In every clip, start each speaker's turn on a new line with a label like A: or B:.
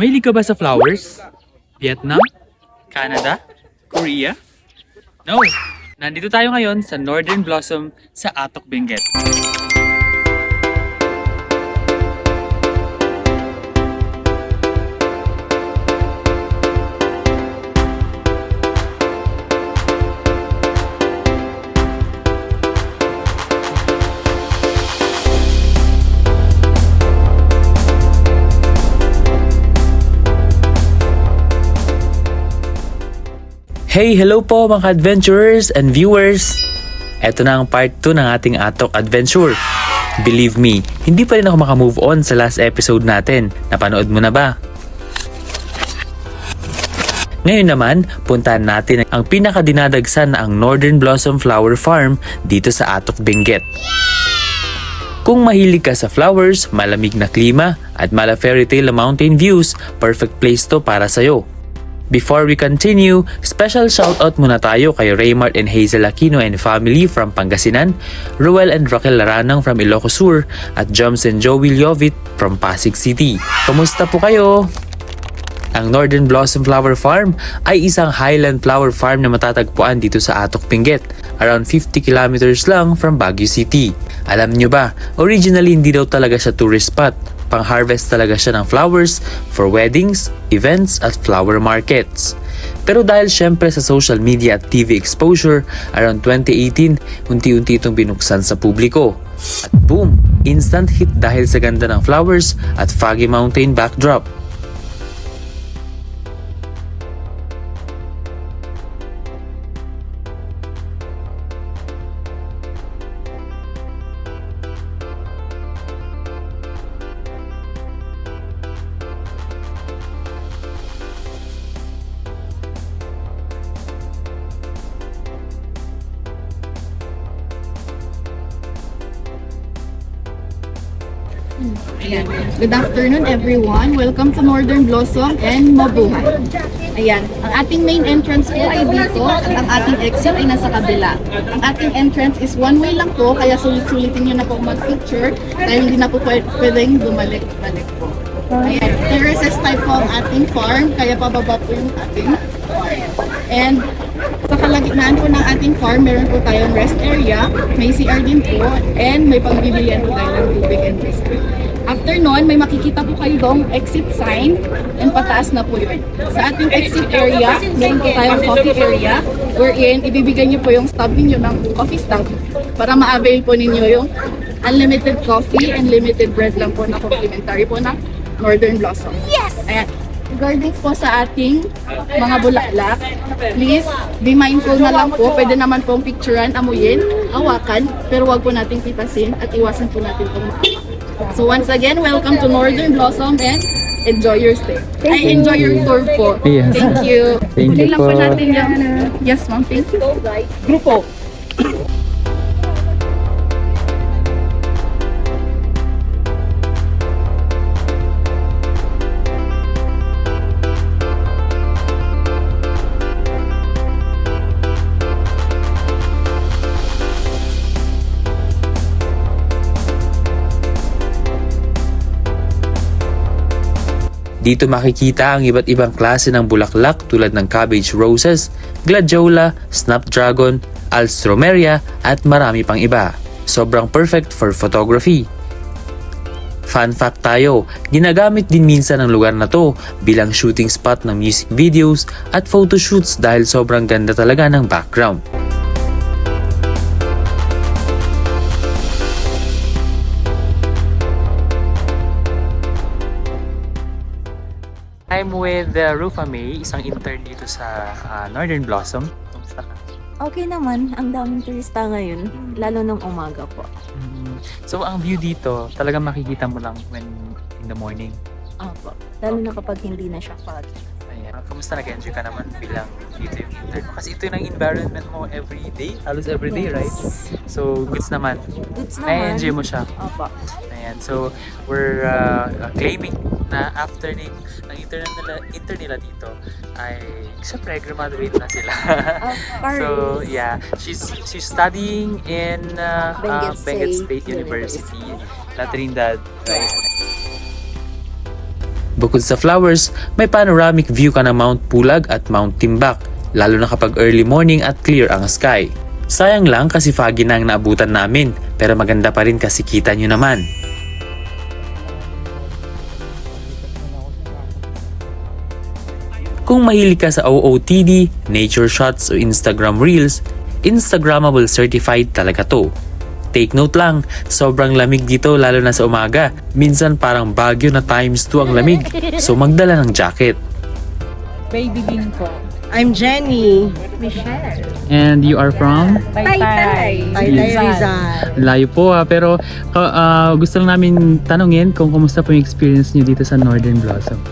A: Mahilig ka ba sa flowers? Vietnam? Canada? Korea? No! Nandito tayo ngayon sa Northern Blossom sa Atok Benguet.
B: Hey, hello po mga adventurers and viewers! Ito na ang part 2 ng ating Atok Adventure. Believe me, hindi pa rin ako makamove on sa last episode natin. Napanood mo na ba? Ngayon naman, puntahan natin ang pinakadinadagsan na ang Northern Blossom Flower Farm dito sa Atok Benguet. Kung mahilig ka sa flowers, malamig na klima, at mala fairy tale mountain views, perfect place to para sa'yo. Before we continue, special shoutout muna tayo kay Raymart and Hazel Aquino and family from Pangasinan, Ruel and Raquel Laranang from Ilocos Sur, at Joms and Joey Liovit from Pasig City. Kamusta po kayo? Ang Northern Blossom Flower Farm ay isang highland flower farm na matatagpuan dito sa Atok Benguet, around 50 kilometers lang from Baguio City. Alam nyo ba, originally hindi daw talaga siya tourist spot. Pang-harvest talaga siya ng flowers for weddings, events at flower markets. Pero dahil syempre sa social media at TV exposure, around 2018, unti-unti itong binuksan sa publiko. At boom! Instant hit dahil sa ganda ng flowers at foggy mountain backdrop.
C: Ayan. Good afternoon everyone. Welcome to Northern Blossom and mabuhay. Ayan. Ang ating main entrance po ay dito at ang ating exit ay nasa kabila. Ang ating entrance is one way lang po, kaya sulit-sulitin nyo na po mag-picture dahil hindi na po pwedeng bumalik-balik po. Ayan. Terraces type po ang ating farm, kaya pababa po yung ating farm. And sa kalagitnaan po ng ating farm, meron po tayong rest area, may CR din po, and may pangbibilian po tayo ng tubig and biscuit. After nun, may makikita po kayo doong exit sign, and pataas na po yun. Sa ating exit area, meron po tayong coffee area, wherein ibibigay niyo po yung stub ninyo ng coffee stub para ma-avail po ninyo yung unlimited coffee and limited bread lang po na complimentary po ng Northern Blossom. Yes! Ayan. Regarding po sa ating mga bulaklak, please be mindful na lang po. Pwede naman pong picturean, amuyin, hawakan, pero wag po nating pitasin at iwasan po natin pong maawa. So once again, welcome to Northern Blossom and enjoy your stay. Enjoy your tour po.
B: Yes.
C: Thank you.
B: Thank you
C: Lang
B: po.
C: po natin yung... Yes ma'am, thank you. Grupo.
B: Dito makikita ang iba't ibang klase ng bulaklak tulad ng cabbage roses, gladiola, snapdragon, alstroemeria at marami pang iba. Sobrang perfect for photography. Fun fact tayo, ginagamit din minsan ang lugar na to bilang shooting spot ng music videos at photoshoots dahil sobrang ganda talaga ng background. I'm with Rufa May, isang intern dito sa Northern Blossom. Kumusta ka?
D: Okay naman, ang daming turista ngayon, lalo nung umaga po.
A: So ang view dito, talagang makikita mo lang when in the morning.
D: Opo. Lalo na kapag hindi na siya fog.
A: Ayan. Kumusta nag-enjoy ka naman bilang dito yung intern mo? Kasi ito yung environment mo every day, halos every day,
D: Yes.
A: right? So goods naman.
D: Goods naman.
A: Na-enjoy mo siya.
D: Opo.
A: Ayan. So we're claiming na after ng intern nila dito ay syempre graduate na sila.
D: Of course.
A: So yeah, she's studying in Benguet State University, La Trinidad, right?
B: Bukod sa flowers, may panoramic view ka ng Mount Pulag at Mount Timbak, lalo na kapag early morning at clear ang sky. Sayang lang kasi foggy na ang naabutan namin, pero maganda pa rin kasi kita nyo naman. Kung mahilig ka sa OOTD, nature shots o Instagram reels, Instagrammable certified talaga to. Take note lang, sobrang lamig dito lalo na sa umaga. Minsan parang Baguio na times 2 ang lamig, so magdala ng jacket.
E: Baby din po.
F: I'm Jenny.
A: And you are from?
E: Taytay.
F: Taytay Rizal.
A: Layo po pero gusto lang namin tanungin kung kumusta po yung experience nyo dito sa Northern Blossom.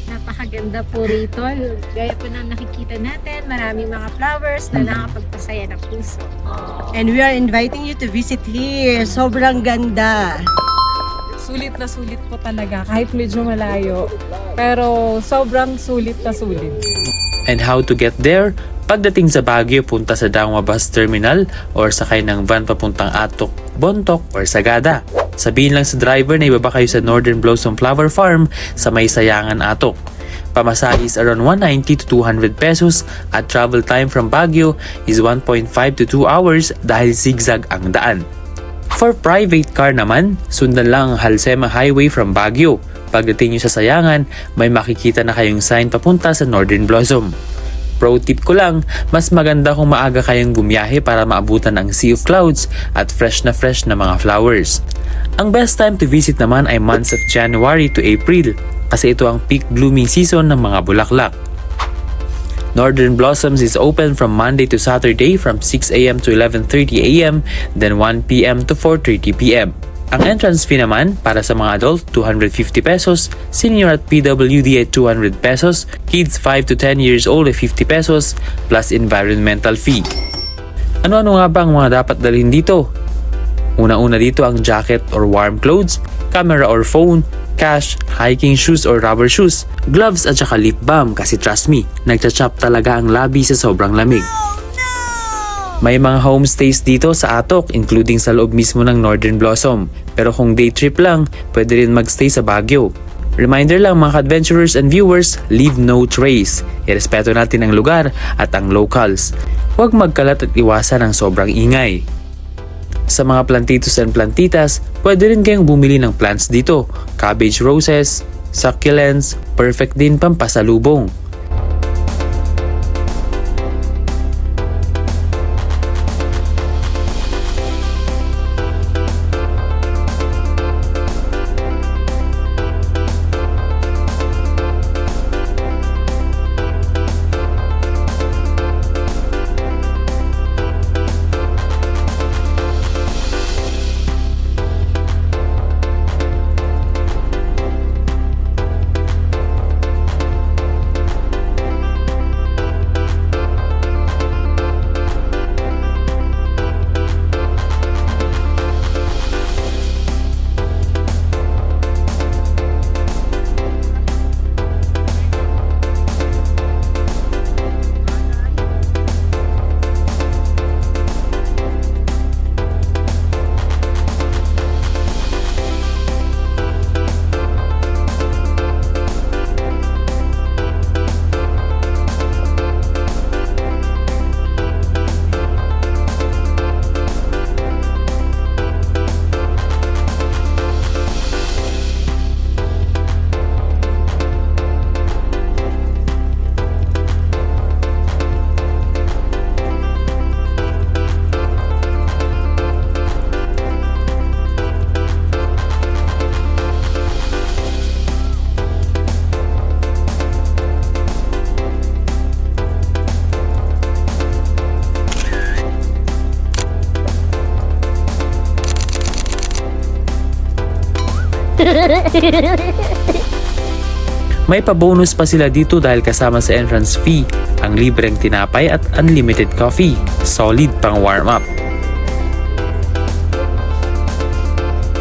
G: Napakaganda po rito. Gaya po na nakikita natin, maraming mga flowers na nakapagpasaya ng puso.
F: And we are inviting you to visit here. Sobrang ganda.
E: Sulit na sulit po talaga kahit medyo malayo. Pero sobrang sulit na sulit.
B: And how to get there? Pagdating sa Baguio, punta sa Dangwa Bus Terminal or sakay ng van papuntang Atok, Bontoc or Sagada. Sabihin lang sa driver na ibaba kayo sa Northern Blossom Flower Farm sa may Sayangan, Atok. Pamasahe is around 190 to 200 pesos at travel time from Baguio is 1.5 to 2 hours dahil zigzag ang daan. For private car naman, sundan lang ang Halsema Highway from Baguio. Pagdating nyo sa Sayangan, may makikita na kayong sign papunta sa Northern Blossom. Pro tip ko lang, mas maganda kung maaga kayong bumiyahe para maabutan ang sea of clouds at fresh na mga flowers. Ang best time to visit naman ay months of January to April kasi ito ang peak blooming season ng mga bulaklak. Northern Blossoms is open from Monday to Saturday from 6 a.m. to 11:30 a.m. then 1 p.m. to 4:30 p.m. Ang entrance fee naman para sa mga adult 250 pesos, senior at PWD at 200 pesos, kids 5 to 10 years old at 50 pesos plus environmental fee. Ano-ano nga ba ang mga dapat dalhin dito? Una-una dito ang jacket or warm clothes, camera or phone, cash, hiking shoes or rubber shoes, gloves at saka lip balm kasi trust me, nagcha-chop talaga ang labi sa sobrang lamig. May mga homestays dito sa Atok including sa loob mismo ng Northern Blossom. Pero kung day trip lang, pwede rin magstay sa Baguio. Reminder lang mga adventurers and viewers, leave no trace. Irespeto natin ang lugar at ang locals. Huwag magkalat at iwasan ang sobrang ingay. Sa mga plantitos and plantitas, pwede rin kayong bumili ng plants dito. Cabbage roses, succulents, perfect din pampasalubong. May pa-bonus pa sila dito dahil kasama sa entrance fee ang libreng tinapay at unlimited coffee. Solid pang warm up.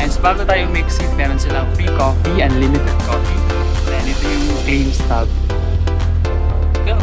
A: And so bago tayo mix it, meron silang free coffee, unlimited coffee. Then ito yung claim stub. Go!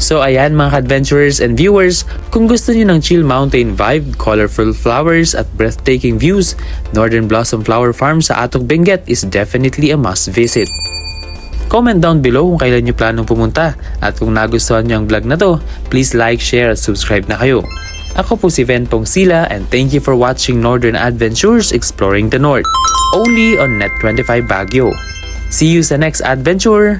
B: So ayan mga adventurers and viewers, kung gusto niyo ng chill mountain vibe, colorful flowers at breathtaking views, Northern Blossom Flower Farm sa Atok Benguet is definitely a must visit. Comment down below kung kailan nyo planong pumunta at kung nagustuhan nyo ang vlog na to, please like, share at subscribe na kayo. Ako po si Venpong Sila and thank you for watching Northern Adventures Exploring the North, only on Net25 Baguio. See you sa next adventure!